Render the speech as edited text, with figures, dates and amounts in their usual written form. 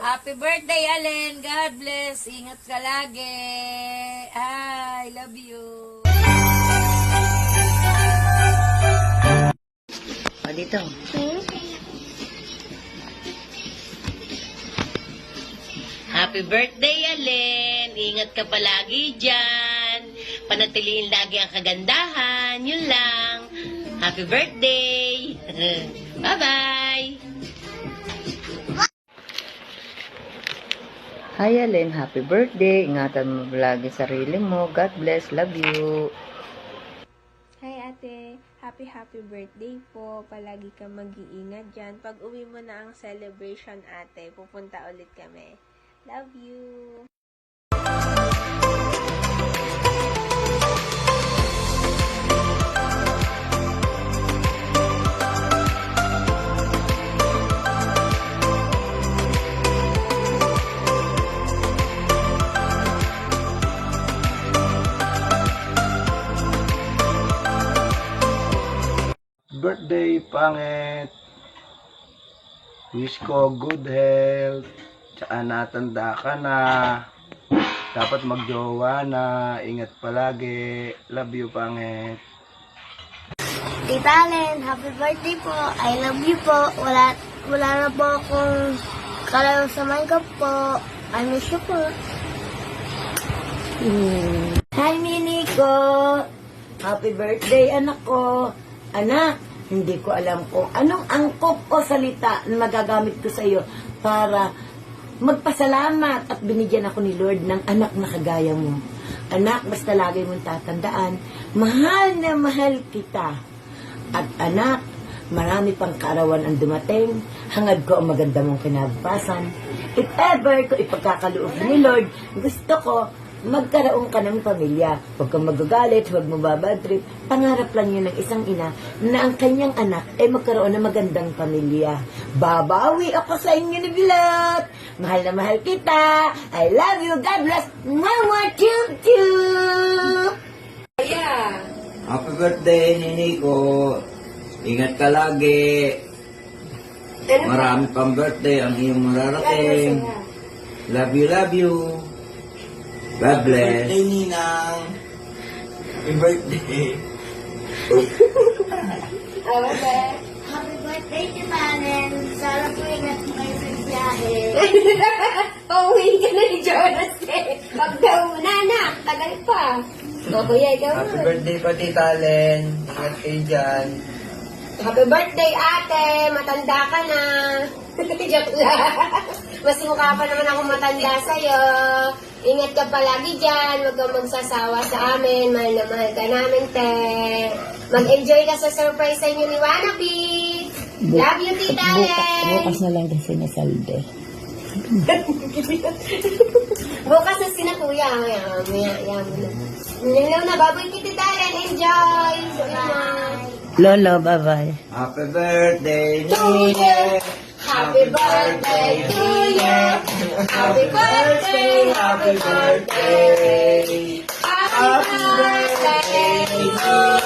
Happy birthday, Allen. God bless. Ingat ka lagi. I love you. O, dito. Happy birthday, Allen. Ingat ka palagi dyan. Panatiliin lagi ang kagandahan. Yun lang. Happy birthday. Bye-bye. Hi, Allen. Happy birthday. Ingatan mo lagi sarili mo. God bless. Love you. Hi, ate. Happy birthday po. Palagi ka mag-iingat dyan. Pag uwi mo na ang celebration, ate, pupunta ulit kami. Love you. Birthday, pangit. Wish ko good health. Tsaka natanda ka na. Dapat magjowa na. Ingat palagi. Love you, pangit. Tita Allen, happy birthday po. I love you po. Wala na po akong kalaro sa Minecraft po. I miss you po. Hi, Mini ko. Happy birthday, anak ko. Anak, hindi ko alam kung anong angkop o salita na magagamit ko sa iyo para magpasalamat at binigyan ako ni Lord ng anak na kagaya mo. Anak, basta lagi mong tatandaan, mahal na mahal kita. At anak, marami pang kaarawan ang dumating, hangad ko ang maganda mong kinabukasan. If ever ko ipagkakaloob ni Lord, gusto ko magkaroon ka ng pamilya. Huwag kang magagalit, huwag mo babadrip. Pangarap lang yun ng isang ina na ang kanyang anak ay magkaroon ng magandang pamilya. Babawi ako sa inyo ni Bilot. Mahal na mahal kita. I love you. God bless. Mama, chup chup. Happy birthday, Nini ko. Ingat ka lagi. Marami pang birthday ang iyong mararating. Love you, love you. God bless. Birthday, Ninang. Happy birthday. Happy birthday, Tita Allen. Sana po ingat mo kayo sa biyahe. Pauwi ka na ni Jonas eh. Pagdaw mo na, anak. Tagal pa. O, kuya, ikaw Happy na. birthday pa, Tita Allen. Ingat kayo dyan. Happy birthday, ate. Matanda ka na. Joke lang. Mas mukha pa naman ako matanda sa'yo. Ingat ka palagi dyan. Huwag kang magsasawa sa amin. Mahal na mahal ka namin, te. Mag-enjoy ka sa surprise sa inyo ni Wannabe. Love you, Tita Allen. Bukas na lang kasi nasalde. Bukas na sina kuya. Maya mo na. Hello na, baboy ki, Tita Allen. Enjoy. Lolo, bye-bye. Happy birthday, To you. Happy birthday to you. Happy birthday, happy birthday. Happy birthday to you.